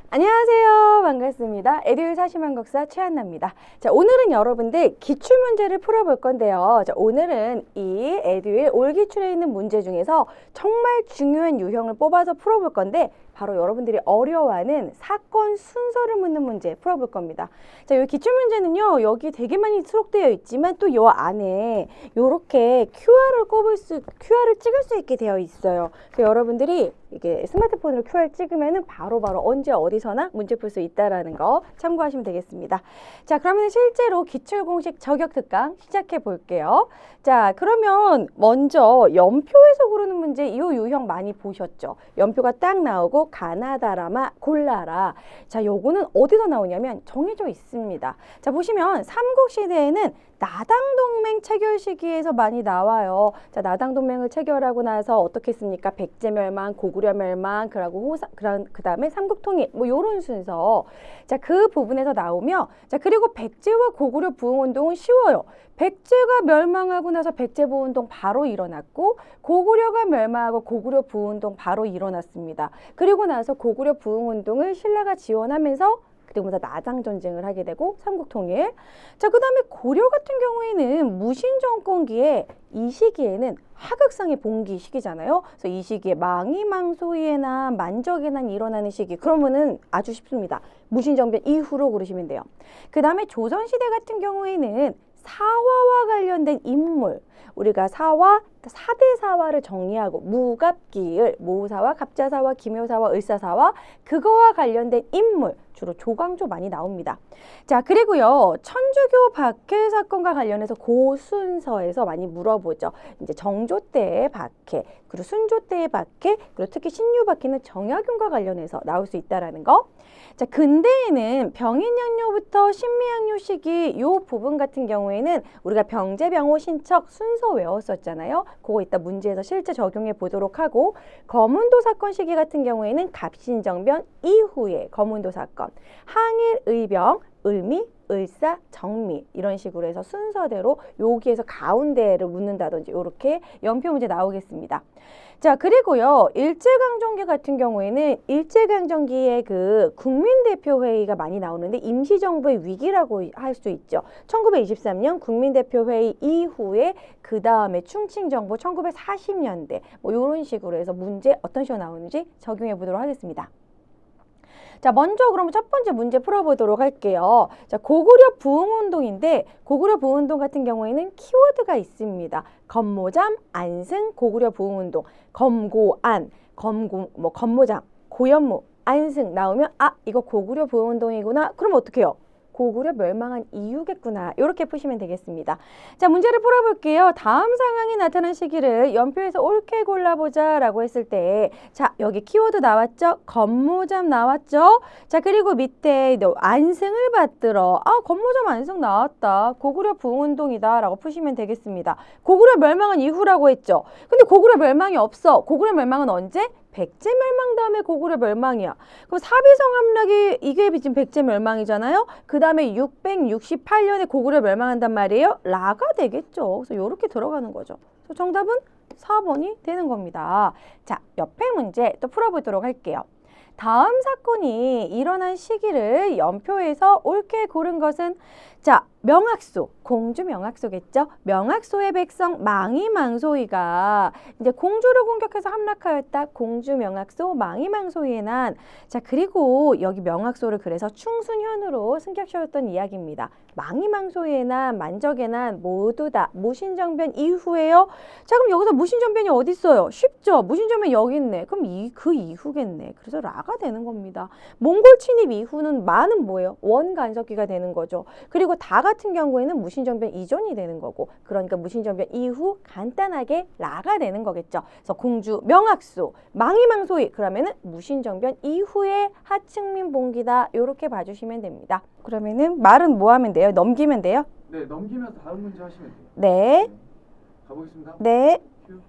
안녕하세요. 반갑습니다. 에듀윌 사시만국사 최한나입니다. 자, 오늘은 여러분들 기출문제를 풀어볼 건데요. 자, 오늘은 이 에듀윌 올기출에 있는 문제 중에서 정말 중요한 유형을 뽑아서 풀어볼 건데 바로 여러분들이 어려워하는 사건 순서를 묻는 문제 풀어볼 겁니다. 자, 이 기출문제는요. 여기 되게 많이 수록되어 있지만 또 이 안에 이렇게 QR을 찍을 수 있게 되어 있어요. 그래서 여러분들이 이게 스마트폰으로 QR 찍으면은 바로바로 언제 어디서나 문제 풀 수 있다라는 거 참고하시면 되겠습니다. 자, 그러면 실제로 기출공식 저격 특강 시작해 볼게요. 자, 그러면 먼저 연표에서 고르는 문제 이 유형 많이 보셨죠? 연표가 딱 나오고 가나다라마 골라라. 자, 요거는 어디서 나오냐면 정해져 있습니다. 자, 보시면 삼국시대에는 나당동맹 체결 시기에서 많이 나와요. 자, 나당동맹을 체결하고 나서 어떻게 했습니까? 백제멸망, 고구려 멸망, 그 다음에 삼국통일, 뭐 요런 순서. 자, 그 부분에서 나오며, 자, 그리고 백제와 고구려 부흥운동은 쉬워요. 백제가 멸망하고 나서 백제부운동 바로 일어났고, 고구려가 멸망하고 고구려 부운동 바로 일어났습니다. 그리고 나서 고구려 부흥운동을 신라가 지원하면서 그리고 나서 나당 전쟁을 하게 되고 삼국통일. 자, 그 다음에 고려 같은 경우에는 무신정권기에 이 시기에는 하극상의 봉기 시기잖아요. 그래서 이 시기에 망이망소의 난, 만적의 난이 일어나는 시기. 그러면은 아주 쉽습니다. 무신정변 이후로 고르시면 돼요. 그 다음에 조선시대 같은 경우에는 사화와 관련된 인물, 우리가 사대사화를 정리하고 무갑기을, 모사화, 갑자사화, 기묘사화, 을사사화, 그거와 관련된 인물, 주로 조광조 많이 나옵니다. 자, 그리고요, 천주교 박해 사건과 관련해서 고순서에서 많이 물어보죠. 이제 정조 때의 박해, 그리고 순조 때의 박해, 그리고 특히 신유 박해는 정약용과 관련해서 나올 수 있다라는 거. 자, 근대에는 병인양요부터 신미양요 시기 요 부분 같은 경우에는 우리가 병제병호 신척 순서 외웠었잖아요. 그거 이따 문제에서 실제 적용해 보도록 하고, 거문도 사건 시기 같은 경우에는 갑신정변 이후에 거문도 사건, 항일, 의병, 을미, 을사, 정미 이런 식으로 해서 순서대로 여기에서 가운데를 묻는다든지 이렇게 연표 문제 나오겠습니다. 자, 그리고요, 일제강점기 같은 경우에는 일제강점기에 그 국민대표회의가 많이 나오는데 임시정부의 위기라고 할 수 있죠. 1923년 국민대표회의 이후에 그 다음에 충칭정부 1940년대 뭐 이런 식으로 해서 문제 어떤 식으로 나오는지 적용해 보도록 하겠습니다. 자, 먼저 그러면 첫 번째 문제 풀어보도록 할게요. 자, 고구려 부흥운동인데 고구려 부흥운동 같은 경우에는 키워드가 있습니다. 검모잠, 안승, 고구려 부흥운동, 검고안, 검모잠, 고연무, 안승 나오면 아, 이거 고구려 부흥운동이구나. 그럼 어떻게 해요? 고구려 멸망한 이유겠구나. 이렇게 푸시면 되겠습니다. 자, 문제를 풀어볼게요. 다음 상황이 나타난 시기를 연표에서 옳게 골라보자 라고 했을 때, 자, 여기 키워드 나왔죠? 검모잠 나왔죠? 자, 그리고 밑에 안승을 받들어. 아, 검모잠 안승 나왔다. 고구려 부흥운동이다 라고 푸시면 되겠습니다. 고구려 멸망한 이후라고 했죠? 근데 고구려 멸망이 없어. 고구려 멸망은 언제? 백제 멸망 다음에 고구려 멸망이야. 그럼 사비성 함락이 이게 지금 백제 멸망이잖아요. 그 다음에 668년에 고구려 멸망한단 말이에요. 라가 되겠죠. 그래서 이렇게 들어가는 거죠. 그래서 정답은 4번이 되는 겁니다. 자, 옆에 문제 또 풀어보도록 할게요. 다음 사건이 일어난 시기를 연표에서 옳게 고른 것은 자, 명학소, 공주 명학소겠죠? 명학소의 백성 망이망소이가 이제 공주를 공격해서 함락하였다. 공주 명학소, 망이망소이의 난. 자, 그리고 여기 명학소를 그래서 충순현으로 승격시켰던 이야기입니다. 망이망소이의 난, 만적의 난 모두 다 무신정변 이후에요. 자, 그럼 여기서 무신정변이 어디 있어요? 쉽죠? 무신정변 여기 있네. 그럼 그 이후겠네. 그래서 라가 되는 겁니다. 몽골 침입 이후는 마는 뭐예요? 원간섭기가 되는 거죠. 그리고 다 같은 경우에는 무신정변 이전이 되는 거고, 그러니까 무신정변 이후 간단하게 라가 되는 거겠죠. 그래서 공주 명학소, 망이망소이 그러면은 무신정변 이후에 하층민 봉기다. 이렇게 봐주시면 됩니다. 그러면은 말은 뭐 하면 돼요? 넘기면 돼요? 네, 넘기면서 다음 문제 하시면 돼요. 네. 가보겠습니다. 네. 큐.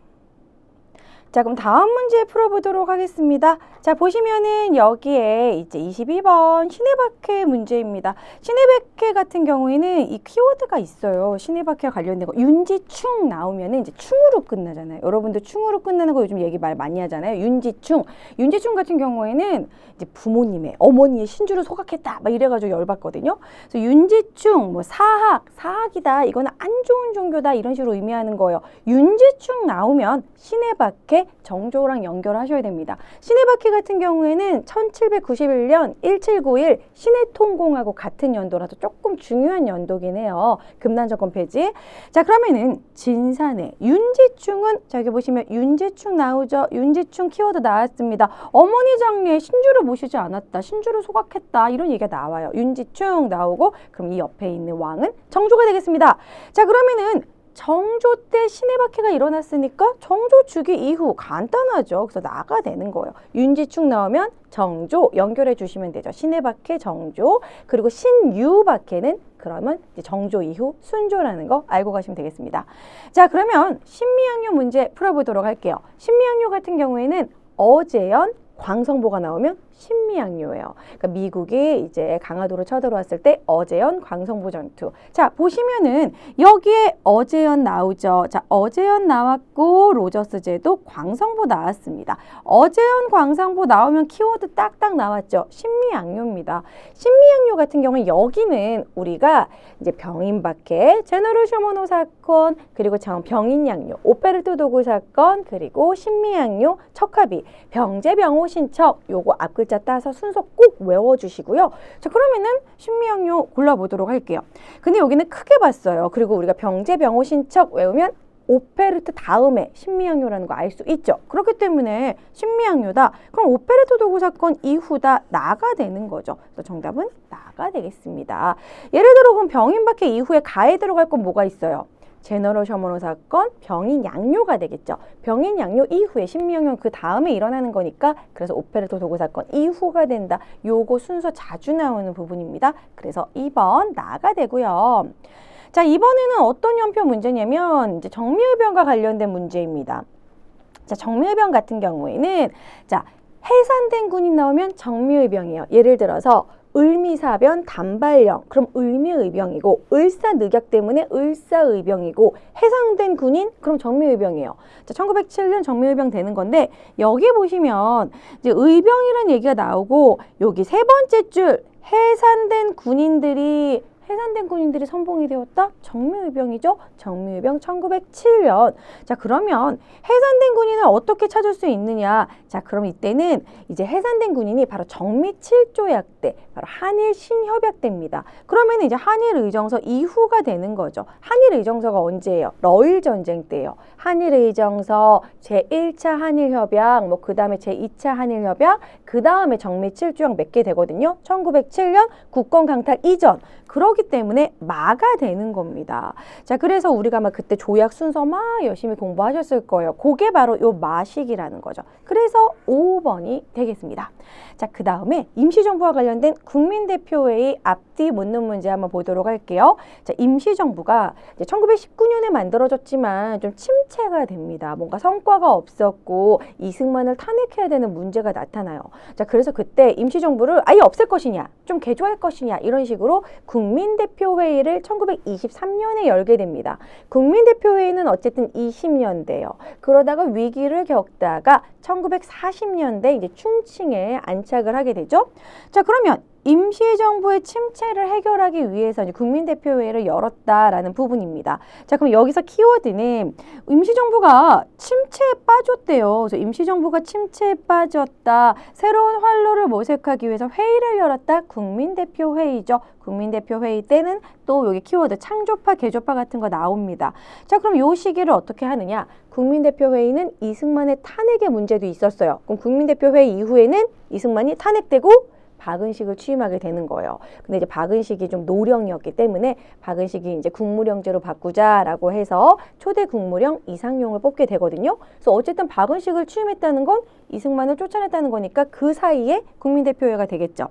자, 그럼 다음 문제 풀어보도록 하겠습니다. 자, 보시면은 여기에 이제 22번 신해박해 문제입니다. 신해박해 같은 경우에는 이 키워드가 있어요. 신해박해와 관련된 거. 윤지충 나오면은 이제 충으로 끝나잖아요. 여러분들 충으로 끝나는 거 요즘 얘기 말 많이 하잖아요. 윤지충. 윤지충 같은 경우에는 이제 부모님의, 어머니의 신주를 소각했다. 막 이래가지고 열받거든요. 그래서 윤지충, 뭐 사학이다. 이거는 안 좋은 종교다. 이런 식으로 의미하는 거예요. 윤지충 나오면 신해박해 정조랑 연결하셔야 됩니다. 신해박해 같은 경우에는 1791년 1791 신해통공하고 같은 연도라서 조금 중요한 연도긴 해요. 금난정권 폐지. 자, 그러면은 진산해 윤지충은 자, 여기 보시면 윤지충 나오죠. 윤지충 키워드 나왔습니다. 어머니 장례에 신주를 모시지 않았다. 신주를 소각했다. 이런 얘기가 나와요. 윤지충 나오고 그럼 이 옆에 있는 왕은 정조가 되겠습니다. 자, 그러면은 정조 때 신해박해가 일어났으니까 정조 주기 이후 간단하죠. 그래서 나가 되는 거예요. 윤지충 나오면 정조 연결해 주시면 되죠. 신해박해 정조 그리고 신유박해는 그러면 이제 정조 이후 순조라는 거 알고 가시면 되겠습니다. 자, 그러면 신미양요 문제 풀어보도록 할게요. 신미양요 같은 경우에는 어제연 광성보가 나오면 신미양요예요. 그러니까 미국이 이제 강화도로 쳐들어왔을 때 어제연 광성보 전투. 자, 보시면은 여기에 어제연 나오죠. 자, 어제연 나왔고 로저스 제도 광성보 나왔습니다. 어제연 광성보 나오면 키워드 딱딱 나왔죠. 신미양요입니다. 신미양요 같은 경우는 여기는 우리가 이제 병인박해, 제너럴 셔먼호 사건, 그리고 병인양요, 오페르토 도구 사건, 그리고 신미양요, 척합이, 병제병호 신척 요거 앞 글자 따서 순서 꼭 외워주시고요. 자, 그러면은 신미양요 골라보도록 할게요. 근데 여기는 크게 봤어요. 그리고 우리가 병제병호 신척 외우면 오페르트 다음에 신미양요라는 거 알 수 있죠. 그렇기 때문에 신미양요다. 그럼 오페르토 도구 사건 이후다. 나가 되는 거죠. 그래서 정답은 나가 되겠습니다. 예를 들어 그럼 병인박해 이후에 가에 들어갈 건 뭐가 있어요? 제너럴 셔먼호 사건, 병인 양요가 되겠죠. 병인 양요 이후에 신미양요 그 다음에 일어나는 거니까 그래서 오페르토 도구 사건 이후가 된다. 요거 순서 자주 나오는 부분입니다. 그래서 2번 나가 되고요. 자, 이번에는 어떤 연표 문제냐면 이제 정밀병과 관련된 문제입니다. 자, 정밀병 같은 경우에는 자, 해산된 군인 나오면 정밀병이에요. 예를 들어서 을미사변 단발령 그럼 을미의병이고 을사늑약 때문에 을사의병이고 해상된 군인 그럼 정밀의병이에요. 자, 1907년 정밀의병 되는 건데 여기 보시면 이제 의병이라는 얘기가 나오고 여기 세 번째 줄 해산된 군인들이 선봉이 되었다? 정밀의병이죠. 정밀의병 1907년. 자, 그러면 해산된 군인은 어떻게 찾을 수 있느냐? 자, 그럼 이때는 이제 해산된 군인이 바로 정미 7조약 때, 바로 한일 신협약 때입니다. 그러면 이제 한일의정서 이후가 되는 거죠. 한일의정서가 언제예요? 러일 전쟁 때예요. 한일의정서, 제1차 한일협약, 뭐 그 다음에 제2차 한일협약, 그 다음에 정미 7조약 몇 개 되거든요. 1907년 국권 강탈 이전. 그러기 때문에 마가 되는 겁니다. 자, 그래서 우리가 막 그때 조약 순서 막 열심히 공부하셨을 거예요. 그게 바로 요 마식이라는 거죠. 그래서 5번이 되겠습니다. 자, 그 다음에 임시정부와 관련된 국민대표회의 앞뒤 묻는 문제 한번 보도록 할게요. 자, 임시정부가 이제 1919년에 만들어졌지만 좀 침체가 됩니다. 뭔가 성과가 없었고 이승만을 탄핵해야 되는 문제가 나타나요. 자, 그래서 그때 임시정부를 아예 없앨 것이냐, 좀 개조할 것이냐 이런 식으로 국민대표회의를 1923년에 열게 됩니다. 국민대표회의는 어쨌든 20년대예요. 그러다가 위기를 겪다가 1940년대 이제 충칭에 안착을 하게 되죠. 자, 그러면 임시정부의 침체를 해결하기 위해서 이제 국민대표회의를 열었다라는 부분입니다. 자, 그럼 여기서 키워드는 임시정부가 침체에 빠졌대요. 그래서 임시정부가 침체에 빠졌다. 새로운 활로를 모색하기 위해서 회의를 열었다. 국민대표회의죠. 국민대표회의 때는 또 여기 키워드 창조파, 개조파 같은 거 나옵니다. 자, 그럼 요 시기를 어떻게 하느냐? 국민대표회의는 이승만의 탄핵의 문제도 있었어요. 그럼 국민대표회의 이후에는 이승만이 탄핵되고 박은식을 취임하게 되는 거예요. 근데 이제 박은식이 좀 노령이었기 때문에 박은식이 이제 국무령제로 바꾸자라고 해서 초대 국무령 이상용을 뽑게 되거든요. 그래서 어쨌든 박은식을 취임했다는 건 이승만을 쫓아냈다는 거니까 그 사이에 국민대표회가 되겠죠.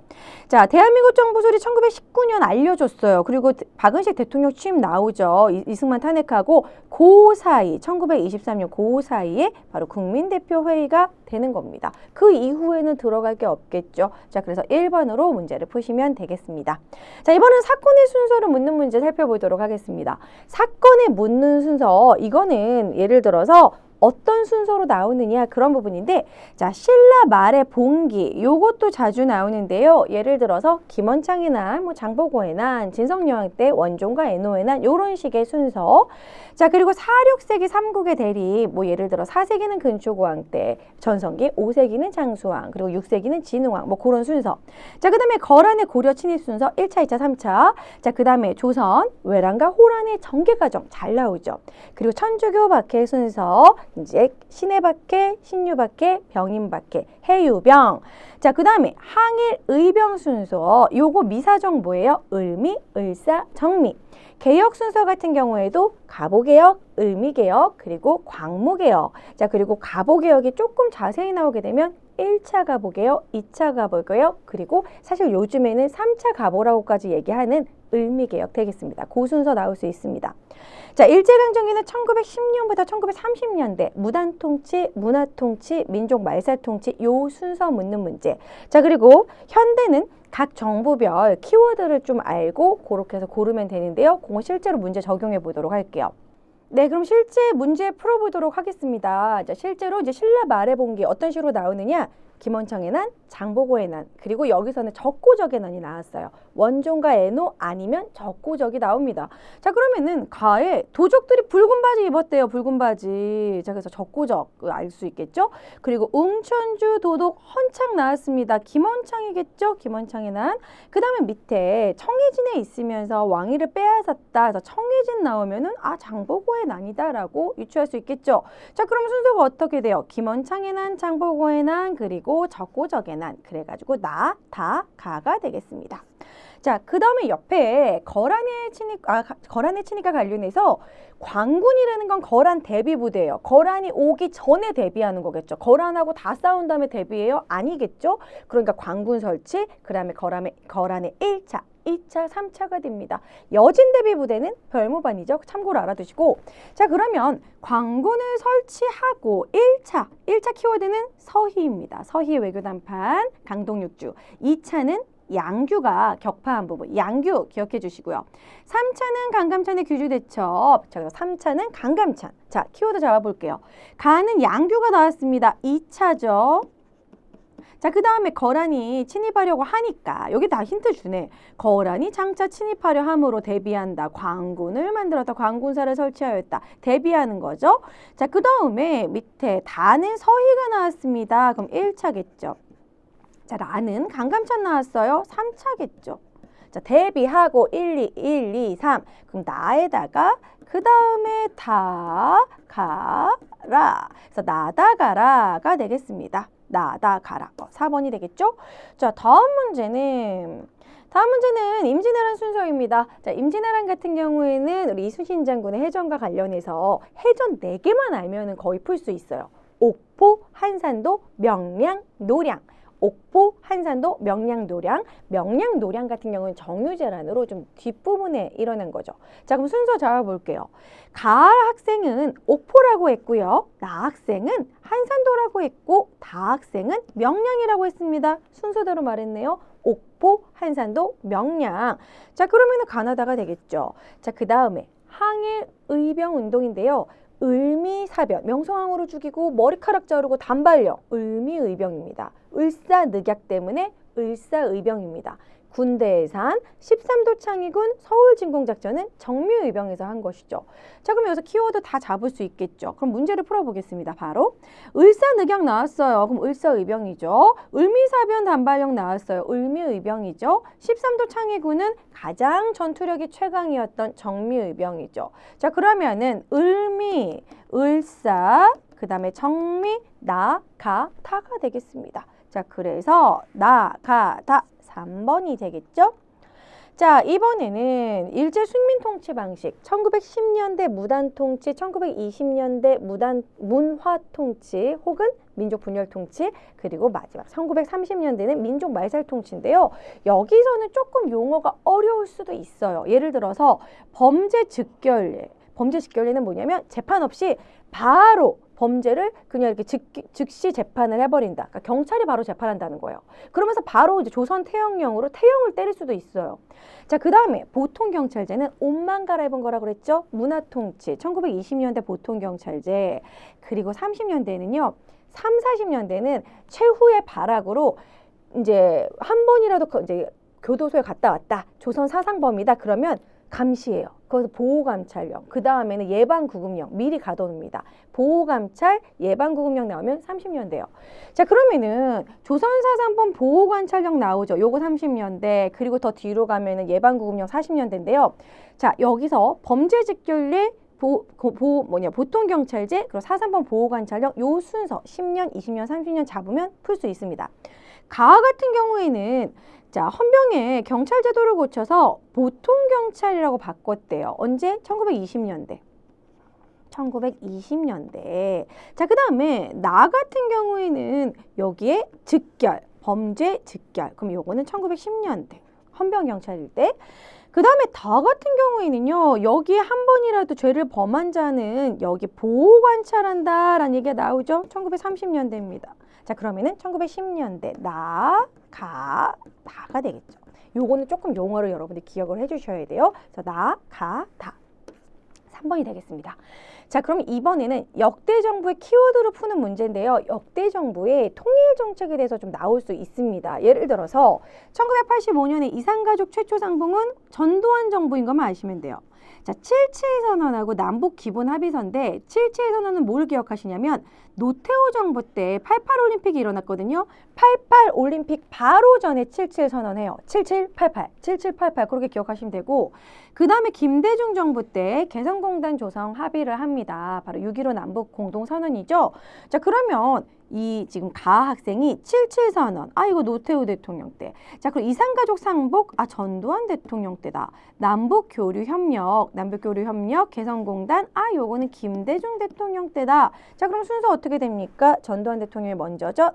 자, 대한민국 정부 소리 1919년 알려줬어요. 그리고 박은식 대통령 취임 나오죠. 이승만 탄핵하고 그 사이 1923년 그 사이에 바로 국민대표회의가 되는 겁니다. 그 이후에는 들어갈 게 없겠죠. 자, 그래서 1번으로 문제를 푸시면 되겠습니다. 자, 이번엔 사건의 순서를 묻는 문제 살펴보도록 하겠습니다. 사건에 묻는 순서, 이거는 예를 들어서 어떤 순서로 나오느냐 그런 부분인데, 자, 신라 말의 봉기 요것도 자주 나오는데요. 예를 들어서 김원창의 난, 뭐 장보고의 난, 진성여왕 때 원종과 애노의 난 요런 식의 순서. 자, 그리고 4, 6세기 삼국의 대립, 뭐 예를 들어 4세기는 근초고왕 때, 전성기, 5세기는 장수왕, 그리고 6세기는 진흥왕, 뭐 그런 순서. 자, 그 다음에 거란의 고려 침입 순서 1차, 2차, 3차. 자, 그 다음에 조선, 외란과 호란의 전개 과정 잘 나오죠. 그리고 천주교 박해 순서, 이제 신해 박해, 신유 박해, 병임 박해, 해유병. 자, 그 다음에 항일 의병 순서, 요거 미사정 뭐예요? 을미, 을사, 정미. 개혁 순서 같은 경우에도 가보개혁, 을미개혁, 그리고 광무개혁. 자, 그리고 가보개혁이 조금 자세히 나오게 되면 1차 가보개혁, 2차 가보개혁, 그리고 사실 요즘에는 3차 가보라고까지 얘기하는 을미개혁 되겠습니다. 그 순서 나올 수 있습니다. 자, 일제강점기는 1910년부터 1930년대 무단통치, 문화통치, 민족말살통치 요 순서 묻는 문제. 자, 그리고 현대는 각 정부별 키워드를 좀 알고 그렇게 해서 고르면 되는데요. 그거 실제로 문제 적용해 보도록 할게요. 네, 그럼 실제 문제 풀어보도록 하겠습니다. 자, 실제로 이제 신라 말의 봉기 어떤 식으로 나오느냐? 김원창의 난, 장보고의 난, 그리고 여기서는 적고적의 난이 나왔어요. 원종과 애노 아니면 적고적이 나옵니다. 자, 그러면은 가에 도적들이 붉은 바지 입었대요. 붉은 바지. 자, 그래서 적고적 알 수 있겠죠? 그리고 웅천주 도독 헌창 나왔습니다. 김원창이겠죠? 김원창의 난. 그 다음에 밑에 청해진에 있으면서 왕위를 빼앗았다. 그래서 청해진 나오면은 아, 장보고의 난이다라고 유추할 수 있겠죠? 자, 그럼 순서가 어떻게 돼요? 김원창의 난, 장보고의 난, 그리고 적고적의 난. 그래가지고 나, 다, 가가 되겠습니다. 자, 그 다음에 옆에 거란의 친위과 관련해서 광군이라는 건 거란 대비 부대예요. 거란이 오기 전에 대비하는 거겠죠. 거란하고 다 싸운 다음에 대비해요? 아니겠죠. 그러니까 광군 설치, 그 다음에 거란의 1차, 2차, 3차가 됩니다. 여진 대비 부대는 별무반이죠. 참고로 알아두시고. 자, 그러면 광군을 설치하고 1차 키워드는 서희입니다. 서희 외교단판, 강동육주. 2차는 양규가 격파한 부분, 양규 기억해 주시고요. 3차는 강감찬의 규주대첩. 자, 3차는 강감찬. 자, 키워드 잡아볼게요. 가는 양규가 나왔습니다. 2차죠. 자, 그 다음에 거란이 침입하려고 하니까 여기 다 힌트 주네. 거란이 장차 침입하려 함으로 대비한다. 광군을 만들었다. 광군사를 설치하였다. 대비하는 거죠. 자, 그 다음에 밑에 다는 서희가 나왔습니다. 그럼 1차겠죠. 자, 라는 강감찬 나왔어요. 3차겠죠. 자, 대비하고 1, 2, 3. 그럼 나에다가 그 다음에 다, 가라. 그래서 나다, 가라가 되겠습니다. 나다, 가라. 4번이 되겠죠? 자, 다음 문제는 임진왜란 순서입니다. 자, 임진왜란 같은 경우에는 우리 이순신 장군의 해전과 관련해서 해전 4개만 알면은 거의 풀 수 있어요. 옥포, 한산도, 명량, 노량. 옥포, 한산도, 명량, 노량. 명량, 노량 같은 경우는 정유재란으로 좀 뒷부분에 일어난 거죠. 자, 그럼 순서 잡아볼게요. 가 학생은 옥포라고 했고요. 나 학생은 한산도라고 했고, 다 학생은 명량이라고 했습니다. 순서대로 말했네요. 옥포, 한산도, 명량. 자, 그러면은 가나다가 되겠죠. 자, 그 다음에 항일 의병 운동인데요. 을미사변, 명성황후를 죽이고 머리카락 자르고 단발령, 을미의병입니다. 을사늑약 때문에 을사의병입니다. 군대 예산, 13도 창의군 서울진공작전은 정미의병에서 한 것이죠. 자, 그럼 여기서 키워드 다 잡을 수 있겠죠. 그럼 문제를 풀어보겠습니다. 바로 을사늑약 나왔어요. 그럼 을사의병이죠. 을미사변 단발령 나왔어요. 을미의병이죠. 13도 창의군은 가장 전투력이 최강이었던 정미의병이죠. 자, 그러면은 을미, 을사, 그 다음에 정미, 나, 가, 타가 되겠습니다. 자, 그래서 나, 가, 다 3번이 되겠죠? 자, 이번에는 일제 식민 통치 방식, 1910년대 무단 통치, 1920년대 문화 통치 혹은 민족 분열 통치, 그리고 마지막 1930년대는 민족 말살 통치인데요. 여기서는 조금 용어가 어려울 수도 있어요. 예를 들어서 범죄 즉결례. 범죄 즉결례는 뭐냐면 재판 없이 바로 범죄를 그냥 이렇게 즉시 재판을 해버린다. 그러니까 경찰이 바로 재판한다는 거예요. 그러면서 바로 이제 조선 태형령으로 태형을 때릴 수도 있어요. 자, 그 다음에 보통경찰제는 옷만 갈아입은 거라 그랬죠. 문화통치, 1920년대 보통경찰제, 그리고 30년대에는요. 40년대는 최후의 발악으로 이제 한 번이라도 이제 교도소에 갔다 왔다. 조선 사상범이다. 그러면 감시해요. 거기서 보호감찰령, 그 다음에는 예방구금령 미리 가둬놓습니다. 보호감찰, 예방구금령 나오면 30년대요. 자, 그러면은 조선사상범 보호관찰령 나오죠. 요거 30년대, 그리고 더 뒤로 가면은 예방구금령 40년대인데요. 자, 여기서 범죄직결례 보통경찰제, 그리고 사상범 보호관찰령 요 순서 10년, 20년, 30년 잡으면 풀 수 있습니다. 가하 같은 경우에는 자, 헌병에 경찰 제도를 고쳐서 보통경찰이라고 바꿨대요. 언제? 1920년대. 1920년대. 자, 그 다음에 나 같은 경우에는 여기에 즉결, 범죄 즉결. 그럼 요거는 1910년대. 헌병경찰일 때. 그 다음에 다 같은 경우에는요. 여기에 한 번이라도 죄를 범한 자는 여기 보호관찰한다라는 얘기가 나오죠. 1930년대입니다. 자, 그러면은 1910년대 나가 되겠죠. 요거는 조금 용어를 여러분들이 기억을 해주셔야 돼요. 그래서 다 3번이 되겠습니다. 자, 그럼 이번에는 역대 정부의 키워드로 푸는 문제인데요. 역대 정부의 통일 정책에 대해서 좀 나올 수 있습니다. 예를 들어서 1985년에 이산가족 최초 상봉은 전두환 정부인 것만 아시면 돼요. 자, 77선언하고 남북 기본 합의서인데 77선언은 뭘 기억하시냐면 노태우 정부 때 88올림픽이 일어났거든요. 88올림픽 바로 전에 77선언해요. 7788 그렇게 기억하시면 되고, 그 다음에 김대중 정부 때 개성공단 조성 합의를 합니다. 바로 6.15 남북 공동선언이죠. 자, 그러면 이 지금 가하 학생이 77선언, 이거 노태우 대통령 때. 자, 그리고 이산가족 상복, 전두환 대통령 때다. 남북교류협력, 개성공단, 요거는 김대중 대통령 때다. 자, 그럼 순서 어떻게 됩니까? 전두환 대통령이 먼저죠.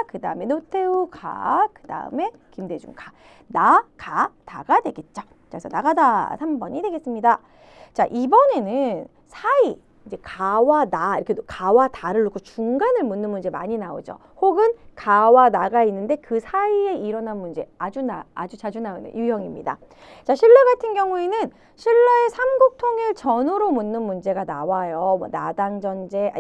그 다음에 노태우 그 다음에 김대중 다가 되겠죠. 그래서 나가다 3번이 되겠습니다. 자, 이번에는 사이. 이제 가와 나, 이렇게 가와 다를 놓고 중간을 묻는 문제 많이 나오죠. 혹은 가와 나가 있는데 그 사이에 일어난 문제 아주 자주 나오는 유형입니다. 자, 신라 같은 경우에는 신라의 삼국통일 전후로 묻는 문제가 나와요. 뭐 나당전쟁,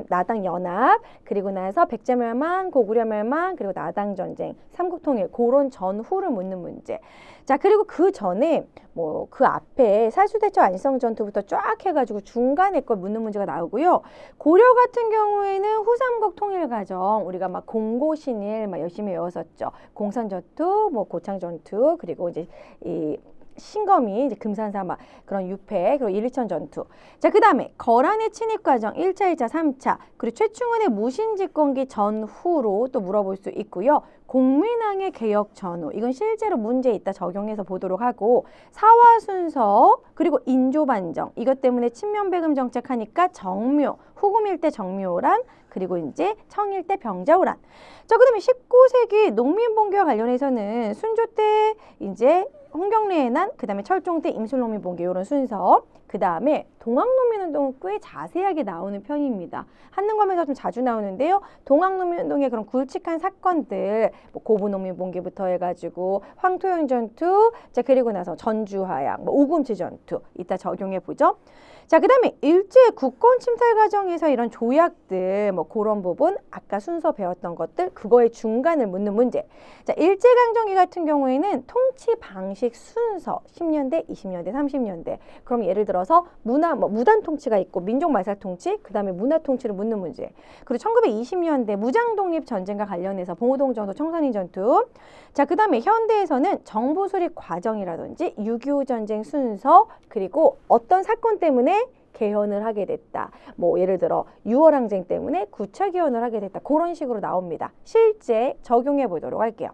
나당연합, 그리고 나서 백제멸망, 고구려멸망, 그리고 나당전쟁, 삼국통일 그런 전후를 묻는 문제. 자, 그리고 그 전에 뭐 그 앞에 살수대첩 안성전투부터 쫙 해가지고 중간에 걸 묻는 문제가 나오고요. 고려 같은 경우에는 후삼국 통일과정, 우리가 막 공고신일 막 열심히 외웠었죠. 공산전투, 뭐 고창전투, 그리고 이제 이 신검이 이제 금산사 막 그런 유패, 그리고 일리천 전투. 자, 그 다음에 거란의 침입 과정 1차, 2차, 3차, 그리고 최충원의 무신집권기 전후로 또 물어볼 수 있고요. 공민왕의 개혁 전후, 이건 실제로 문제 있다 적용해서 보도록 하고, 사화순서, 그리고 인조반정, 이것 때문에 친명배금 정책하니까 정묘, 후금일 때 정묘란, 그리고 이제 청일 때 병자호란. 자, 그 다음에 19세기 농민봉기와 관련해서는 순조 때 이제 홍경래의 난, 그 다음에 철종 때 임술농민봉기 이런 순서. 그 다음에 동학농민운동은 꽤 자세하게 나오는 편입니다. 한능검에서 좀 자주 나오는데요. 동학농민운동의 그런 굵직한 사건들, 뭐 고부농민봉기부터 해가지고 황토현 전투, 자, 그리고 나서 전주하양, 뭐 우금치 전투 이따 적용해 보죠. 자, 그 다음에 일제 국권 침탈 과정에서 이런 조약들, 뭐 그런 부분, 아까 순서 배웠던 것들, 그거의 중간을 묻는 문제. 자, 일제강점기 같은 경우에는 통치 방식 순서 10년대, 20년대, 30년대. 그럼 예를 들어서 무단 통치가 있고 민족 말살 통치, 그 다음에 문화 통치를 묻는 문제. 그리고 1920년대 무장 독립 전쟁과 관련해서 봉오동 전투, 청산리 전투. 자, 그 다음에 현대에서는 정부 수립 과정이라든지 6.25 전쟁 순서, 그리고 어떤 사건 때문에 개헌을 하게 됐다. 뭐 예를 들어 6월 항쟁 때문에 9차 개헌을 하게 됐다. 그런 식으로 나옵니다. 실제 적용해 보도록 할게요.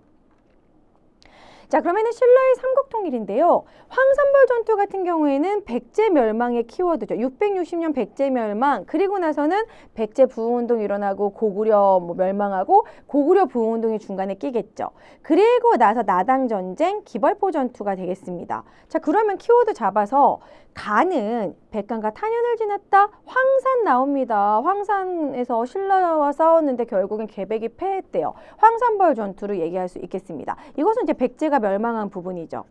자, 그러면은 신라의 삼국통일인데요. 황산벌 전투 같은 경우에는 백제 멸망의 키워드죠. 660년 백제 멸망, 그리고 나서는 백제 부흥운동 일어나고 고구려 멸망하고 고구려 부흥운동이 중간에 끼겠죠. 그리고 나서 나당 전쟁, 기벌포 전투가 되겠습니다. 자, 그러면 키워드 잡아서 가는 백간과 탄현을 지났다. 황산 나옵니다. 황산에서 신라와 싸웠는데 결국엔 개백이 패했대요. 황산벌 전투를 얘기할 수 있겠습니다. 이것은 이제 백제가 멸망한 부분이죠.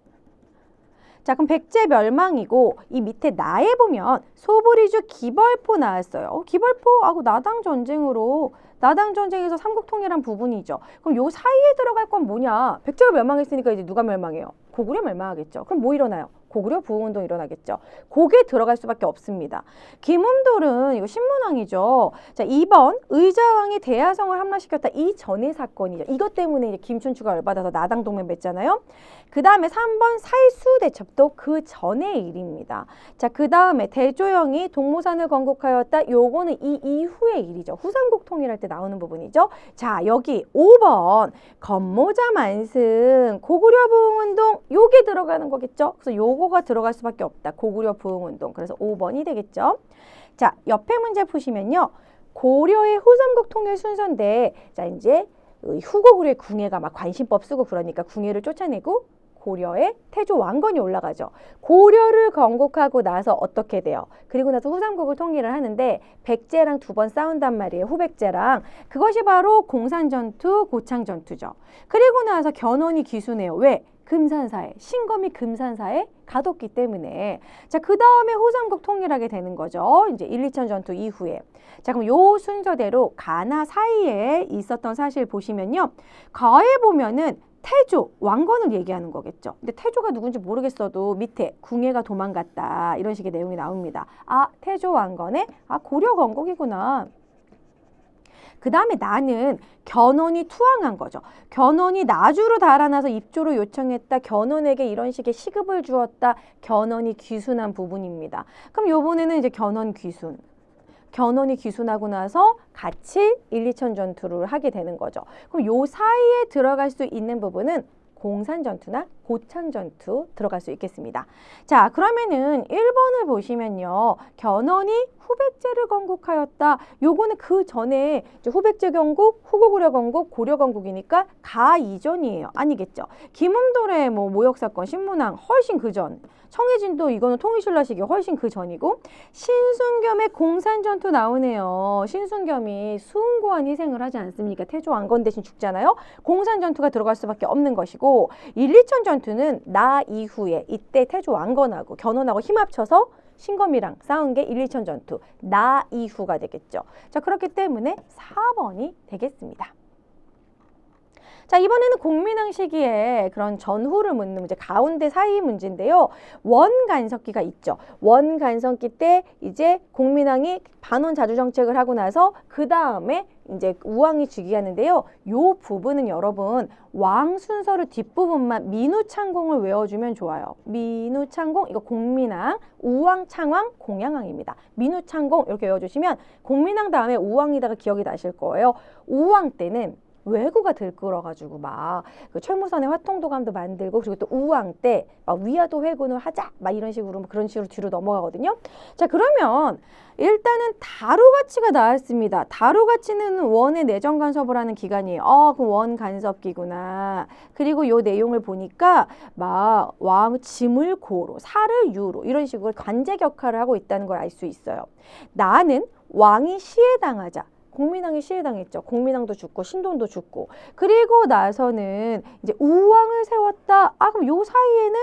자, 그럼 백제 멸망이고 이 밑에 나에 보면 소보리주 기벌포 나왔어요. 기벌포 하고 나당 전쟁에서 삼국통일한 부분이죠. 그럼 요 사이에 들어갈 건 뭐냐? 백제가 멸망했으니까 이제 누가 멸망해요? 고구려 멸망하겠죠. 그럼 뭐 일어나요? 고구려 부흥운동 일어나겠죠. 고게 들어갈 수밖에 없습니다. 김음돌은 이거 신문왕이죠. 자, 2번 의자왕이 대야성을 함락시켰다. 이 전의 사건이죠. 이것 때문에 이제 김춘추가 열받아서 나당 동맹 맺잖아요. 그 다음에 3번 살수대첩도 그 전의 일입니다. 자, 그 다음에 대조영이 동모산을 건국하였다. 요거는 이 이후의 일이죠. 후삼국 통일할 때 나오는 부분이죠. 자, 여기 5번 건모자 만승 고구려 부흥운동 요게 들어가는 거겠죠. 그래서 요거가 들어갈 수밖에 없다. 고구려 부흥운동. 그래서 5번이 되겠죠. 자, 옆에 문제 푸시면요. 고려의 후삼국 통일 순서인데, 자, 이제 후고구려의 궁예가 막 관심법 쓰고 그러니까 궁예를 쫓아내고 고려의 태조 왕건이 올라가죠. 고려를 건국하고 나서 어떻게 돼요? 그리고 나서 후삼국을 통일을 하는데 백제랑 두 번 싸운단 말이에요. 후백제랑. 그것이 바로 공산전투, 고창전투죠. 그리고 나서 견훤이 기수네요. 왜? 금산사에, 신검이 금산사에 가뒀기 때문에. 자, 그 다음에 후삼국 통일하게 되는 거죠. 이제 1, 2천 전투 이후에. 자, 그럼 요 순서대로 가나 사이에 있었던 사실 보시면요. 가에 보면은 태조, 왕건을 얘기하는 거겠죠. 근데 태조가 누군지 모르겠어도 밑에 궁예가 도망갔다. 이런 식의 내용이 나옵니다. 아, 태조 왕건의 고려 건국이구나. 그 다음에 나는 견훤이 투항한 거죠. 견훤이 나주로 달아나서 입조를 요청했다. 견훤에게 이런 식의 시급을 주었다. 견훤이 귀순한 부분입니다. 그럼 요번에는 이제 견훤 귀순. 견훤이 귀순하고 나서 같이 1, 2천 전투를 하게 되는 거죠. 그럼 요 사이에 들어갈 수 있는 부분은 공산전투나 고창전투 들어갈 수 있겠습니다. 자, 그러면은 1번을 보시면요. 견훤이 후백제를 건국하였다. 요거는 그 전에 이제 후백제 건국, 후고구려 건국, 고려 건국이니까 가 이전이에요. 아니겠죠. 김음돌의 모욕사건, 신문왕 훨씬 그 전. 청해진도 이거는 통일신라 시기 훨씬 그 전이고 신순겸의 공산전투 나오네요. 신순겸이 수훈고한 희생을 하지 않습니까? 태조 왕건 대신 죽잖아요. 공산전투가 들어갈 수밖에 없는 것이고 1, 2천 전투는 나 이후에 이때 태조 왕건하고 견훤하고 힘 합쳐서 신검이랑 싸운 게 1, 2천 전투. 나 이후가 되겠죠. 자, 그렇기 때문에 4번이 되겠습니다. 자, 이번에는 공민왕 시기에 그런 전후를 묻는 문제, 가운데 사이 문제인데요. 원간섭기가 있죠. 원간섭기 때 이제 공민왕이 반원 자주 정책을 하고 나서 그 다음에 이제 우왕이 즉위하는데요. 요 부분은 여러분 왕 순서를 뒷부분만 민우창공을 외워주면 좋아요. 민우창공 이거 공민왕, 우왕, 창왕, 공양왕입니다. 민우창공 이렇게 외워주시면 공민왕 다음에 우왕이다가 기억이 나실 거예요. 우왕 때는 왜구가 들끓어가지고 막 그 철무선의 화통도감도 만들고 그리고 또 우왕 때 막 위화도 회군을 하자 막 이런 식으로 그런 식으로 뒤로 넘어가거든요. 자, 그러면 일단은 다루가치가 나왔습니다. 다루가치는 원의 내정 간섭을 하는 기관이에요. 그 원 간섭기구나. 그리고 요 내용을 보니까 막 왕 짐을 고로, 사를 유로 이런 식으로 관제 격화를 하고 있다는 걸 알 수 있어요. 나는 왕이 시해당하자. 공민왕이 시해당했죠. 공민왕도 죽고 신돈도 죽고. 그리고 나서는 이제 우왕을 세웠다. 그럼 요 사이에는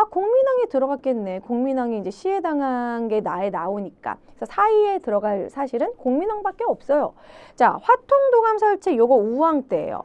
공민왕이 들어갔겠네. 공민왕이 이제 시해당한 게 나에 나오니까. 그래서 사이에 들어갈 사실은 공민왕밖에 없어요. 자, 화통도감 설치 요거 우왕 때예요.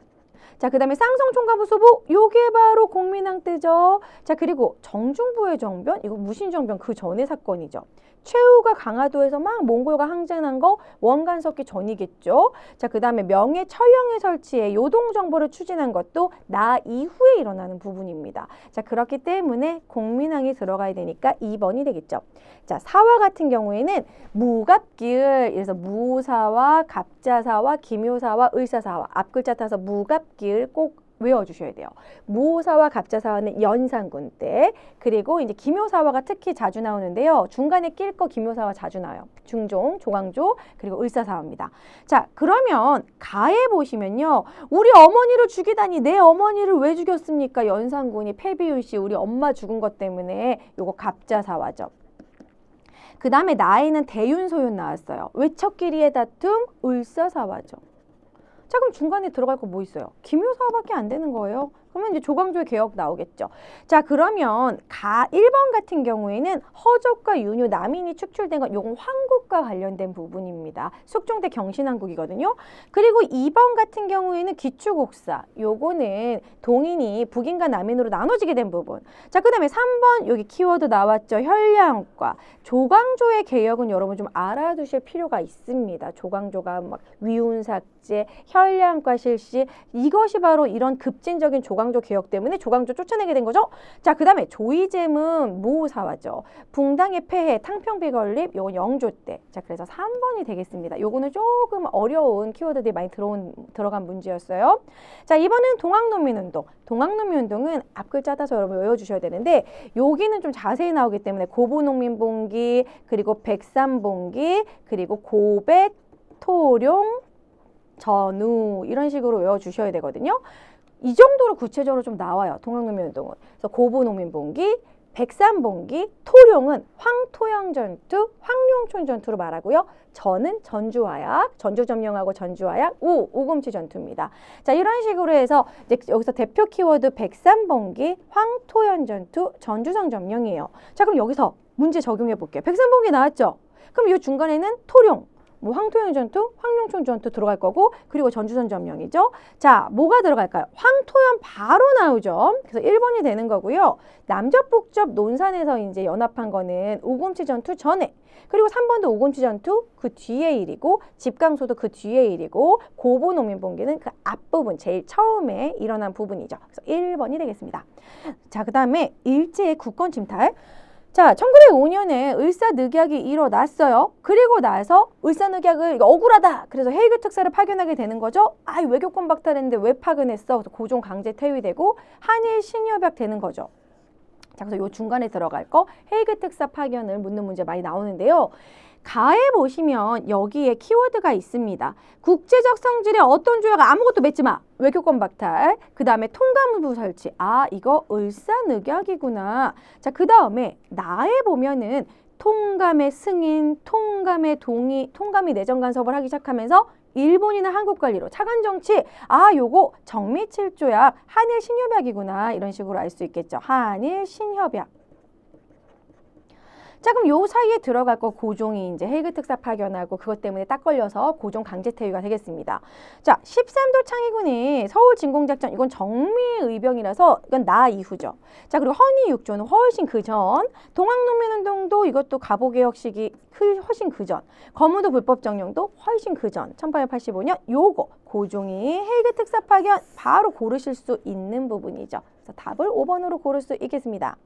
자, 그 다음에 쌍성총가부소부 요게 바로 공민왕 때죠. 자, 그리고 정중부의 정변 이거 무신정변 그 전의 사건이죠. 최후가 강화도에서 막 몽골과 항쟁한 거 원간섭기 전이겠죠. 자, 그 다음에 명예 처형의 설치에 요동정보를 추진한 것도 나 이후에 일어나는 부분입니다. 자, 그렇기 때문에 공민왕이 들어가야 되니까 2번이 되겠죠. 자, 사화 같은 경우에는 무갑기을, 그래서 무사와 갑자사와 기묘사와 의사사와 앞글자 타서 무갑기을 꼭 외워주셔야 돼요. 무오사와 갑자사화는 연산군 때, 그리고 이제 기묘사화가 특히 자주 나오는데요. 중간에 낄 거 기묘사화 자주 나와요. 중종, 조광조, 그리고 을사사화입니다. 자, 그러면 가에 보시면요. 우리 어머니를 죽이다니 내 어머니를 왜 죽였습니까? 연산군이 패비윤 씨 우리 엄마 죽은 것 때문에 요거 갑자사화죠. 그 다음에 나에는 대윤소윤 나왔어요. 외척끼리의 다툼, 을사사화죠. 자, 그럼 중간에 들어갈 거 뭐 있어요? 기묘사화밖에 안 되는 거예요. 그러면 이제 조광조의 개혁 나오겠죠. 자, 그러면 1번 같은 경우에는 허적과 윤유, 남인이 축출된 건 요건 황국과 관련된 부분입니다. 숙종대 경신왕국이거든요. 그리고 2번 같은 경우에는 기축옥사. 요거는 동인이 북인과 남인으로 나눠지게 된 부분. 자, 그 다음에 3번 여기 키워드 나왔죠. 혈량과. 조광조의 개혁은 여러분 좀 알아두실 필요가 있습니다. 조광조가 막 위운삭제, 혈량과 실시, 이것이 바로 이런 급진적인 조광조 개혁 때문에 조광조 쫓아내게 된 거죠. 자, 그 다음에 조이잼은 무사화죠. 붕당의 폐해, 탕평비 건립, 요건 영조 때. 자, 그래서 3번이 되겠습니다. 요거는 조금 어려운 키워드들이 많이 들어간 문제였어요. 자, 이번엔 동학농민운동. 동학농민운동은 앞글 짜다서 여러분 외워주셔야 되는데 여기는 좀 자세히 나오기 때문에 고부농민봉기, 그리고 백삼봉기, 그리고 고백, 토룡, 전우 이런 식으로 외워주셔야 되거든요. 이 정도로 구체적으로 좀 나와요. 동학농민운동은. 그래서 고부농민봉기, 백삼봉기, 토룡은 황토영전투, 황룡촌 전투로 말하고요. 전은 전주화약, 전주점령하고 전주화약, 우금치 전투입니다. 자, 이런 식으로 해서 이제 여기서 대표 키워드 백삼봉기, 황토연 전투, 전주성 점령이에요. 자, 그럼 여기서 문제 적용해 볼게요. 백삼봉기 나왔죠? 그럼 이 중간에는 토룡, 뭐 황토영 전투, 황룡촌 전투 들어갈 거고, 그리고 전주선 점령이죠. 자, 뭐가 들어갈까요? 황토연 바로 나오죠. 그래서 1번이 되는 거고요. 남접북접 논산에서 이제 연합한 거는 우금치 전투 전에, 그리고 3번도 우금치 전투 그 뒤에 일이고, 집강소도 그 뒤에 일이고, 고부농민봉기는 그 앞부분 제일 처음에 일어난 부분이죠. 그래서 1번이 되겠습니다. 자, 그 다음에 일제의 국권 침탈. 자, 1905년에 을사늑약이 일어났어요. 그리고 나서 을사늑약을 억울하다. 그래서 헤이그 특사를 파견하게 되는 거죠. 아, 외교권 박탈했는데 왜 파견했어? 그래서 고종 강제 퇴위되고 한일 신협약 되는 거죠. 자, 그래서 요 중간에 들어갈 거 헤이그 특사 파견을 묻는 문제 많이 나오는데요. 가에 보시면 여기에 키워드가 있습니다. 국제적 성질의 어떤 조약을 아무것도 맺지 마. 외교권 박탈. 그 다음에 통감부 설치. 아, 이거 을사늑약이구나. 자, 그 다음에 나에 보면은 통감의 승인, 통감의 동의, 통감이 내정 간섭을 하기 시작하면서 일본이나 한국 관리로 차관 정치. 아, 요거 정미칠조약, 한일 신협약이구나. 이런 식으로 알 수 있겠죠. 한일 신협약. 자, 그럼 요 사이에 들어갈 거 고종이 이제 헤이그 특사 파견하고 그것 때문에 딱 걸려서 고종 강제 퇴위가 되겠습니다. 자, 13도 창의군의 서울 진공작전, 이건 정미의병이라서 이건 나 이후죠. 자, 그리고 헌의육조는 훨씬 그 전, 동학농민운동도 이것도 갑오개혁 시기 훨씬 그 전, 거무도 불법정령도 훨씬 그 전, 1885년 요거 고종이 헤이그 특사 파견 바로 고르실 수 있는 부분이죠. 그래서 답을 5번으로 고를 수 있겠습니다.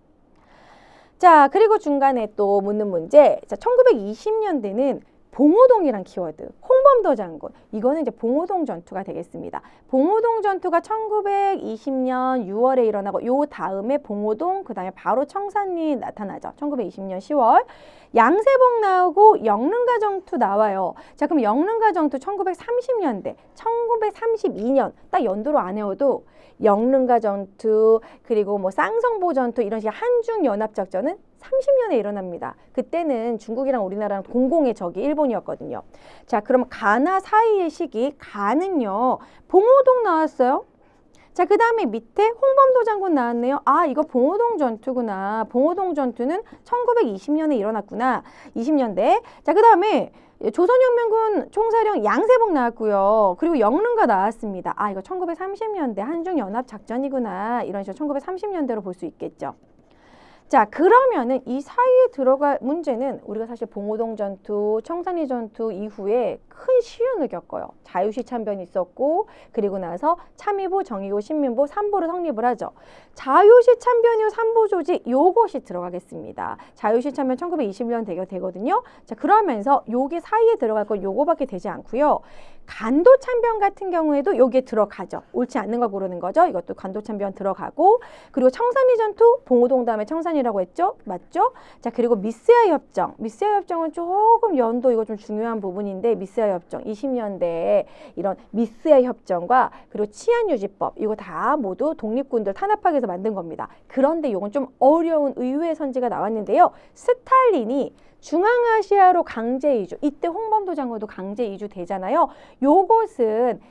자, 그리고 중간에 또 묻는 문제. 자, 1920년대는 봉오동이란 키워드, 홍범도 장군, 이거는 이제 봉오동 전투가 되겠습니다. 봉오동 전투가 1920년 6월에 일어나고 요 다음에 봉오동, 그 다음에 바로 청산리 나타나죠. 1920년 10월. 양세복 나오고 영릉가 전투 나와요. 자, 그럼 영릉가 전투 1930년대, 1932년 딱 연도로 안 외워도 영릉가 전투, 그리고 뭐 쌍성보 전투 이런 식의 한중 연합 작전은 30년에 일어납니다. 그때는 중국이랑 우리나라랑 공공의 적이 일본이었거든요. 자, 그럼 가나 사이의 시기, 가는요. 봉오동 나왔어요. 자, 그 다음에 밑에 홍범도 장군 나왔네요. 아, 이거 봉오동 전투구나. 봉오동 전투는 1920년에 일어났구나. 20년대. 자, 그 다음에 조선혁명군 총사령 양세복 나왔고요. 그리고 영릉가 나왔습니다. 아, 이거 1930년대 한중연합작전이구나. 이런 식으로 1930년대로 볼 수 있겠죠. 자, 그러면은 이 사이에 들어갈 문제는 우리가 사실 봉오동 전투, 청산리 전투 이후에 큰 시련을 겪어요. 자유시 참변이 있었고 그리고 나서 참의보, 정의보, 신민보 3보를 성립을 하죠. 자유시 참변 이후 3보 조직 요것이 들어가겠습니다. 자유시 참변 1920년 되거든요. 자, 그러면서 요게 사이에 들어갈 건 요거밖에 되지 않고요. 간도 참변 같은 경우에도 여기에 들어가죠. 옳지 않는 걸 고르는 거죠. 이것도 간도 참변 들어가고 그리고 청산리 전투, 봉오동 다음에 청산이라고 했죠. 맞죠? 자, 그리고 미스야 협정. 미스야 협정은 조금 연도 이거 좀 중요한 부분인데 미스야 협정 20년대에 이런 미스야 협정과 그리고 치안유지법 이거 다 모두 독립군들 탄압하기 위해서 만든 겁니다. 그런데 이건 좀 어려운 의외의 선지가 나왔는데요. 스탈린이 중앙아시아로 강제 이주, 이때 홍범도 장군도 강제 이주 되잖아요. 이것은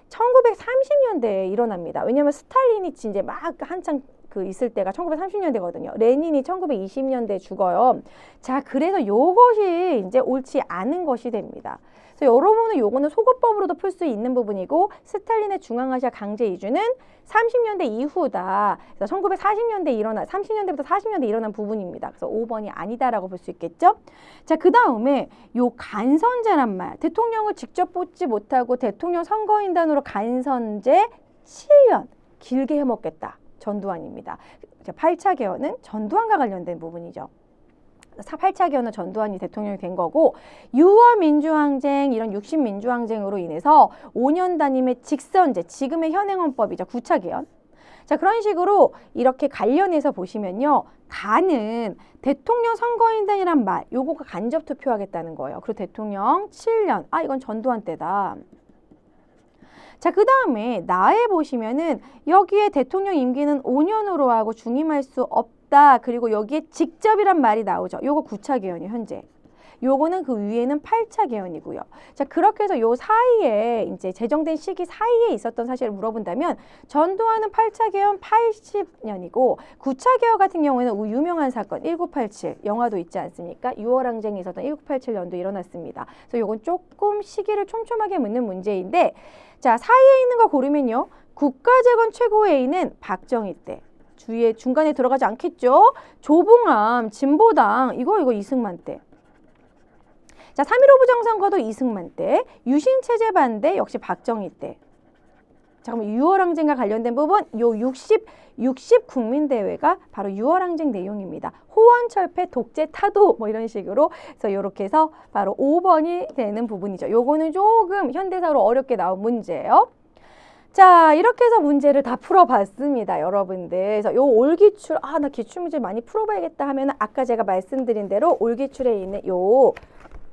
1930년대에 일어납니다. 왜냐하면 스탈린이 이제 막 한창 있을 때가 1930년대거든요. 레닌이 1920년대에 죽어요. 자, 그래서 요것이 이제 옳지 않은 것이 됩니다. 그래서 여러분은 요거는 소거법으로도 풀 수 있는 부분이고 스탈린의 중앙아시아 강제 이주는 30년대 이후다. 그래서 1940년대 30년대부터 40년대 일어난 부분입니다. 그래서 5번이 아니다라고 볼 수 있겠죠? 자, 그 다음에 요 간선제란 말. 대통령을 직접 뽑지 못하고 대통령 선거인단으로 간선제 7년 길게 해먹겠다. 전두환입니다. 8차 개헌은 전두환과 관련된 부분이죠. 8차 개헌은 전두환이 대통령이 된 거고 6월 민주항쟁 이런 60 민주항쟁으로 인해서 5년 단임의 직선제 지금의 현행헌법이죠. 9차 개헌. 자, 그런 식으로 이렇게 관련해서 보시면요. 간은 대통령 선거인단이란 말 요거가 간접 투표하겠다는 거예요. 그리고 대통령 7년 이건 전두환 때다. 자, 그 다음에 나에 보시면은 여기에 대통령 임기는 5년으로 하고 중임할 수 없다. 그리고 여기에 직접이란 말이 나오죠. 요거 9차 개헌이 현재. 요거는 그 위에는 8차 개헌이고요. 자, 그렇게 해서 요 사이에 이제 제정된 시기 사이에 있었던 사실을 물어본다면 전두환은 8차 개헌 80년이고 9차 개헌 같은 경우에는 유명한 사건 1987 영화도 있지 않습니까? 6월 항쟁이 있었던 1987년도 일어났습니다. 그래서 요건 조금 시기를 촘촘하게 묻는 문제인데 자, 사이에 있는 거 고르면요. 국가재건 최고회의는 박정희 때. 주위에 중간에 들어가지 않겠죠? 조봉암, 진보당 이거 이승만 때. 자, 3.15 부정선거도 이승만 때, 유신체제 반대 역시 박정희 때. 자, 그럼 6월 항쟁과 관련된 부분, 요 60 국민대회가 바로 6월 항쟁 내용입니다. 호원철폐, 독재, 타도 뭐 이런 식으로 그래서 이렇게 해서 바로 5번이 되는 부분이죠. 요거는 조금 현대사로 어렵게 나온 문제예요. 자, 이렇게 해서 문제를 다 풀어봤습니다, 여러분들. 그래서 요 올기출, 나 기출문제 많이 풀어봐야겠다 하면은 아까 제가 말씀드린 대로 올기출에 있는 요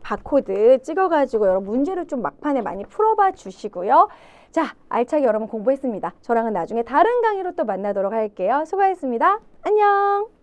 바코드 찍어가지고 여러분 문제를 좀 막판에 많이 풀어봐 주시고요. 자, 알차게 여러분 공부했습니다. 저랑은 나중에 다른 강의로 또 만나도록 할게요. 수고하셨습니다. 안녕.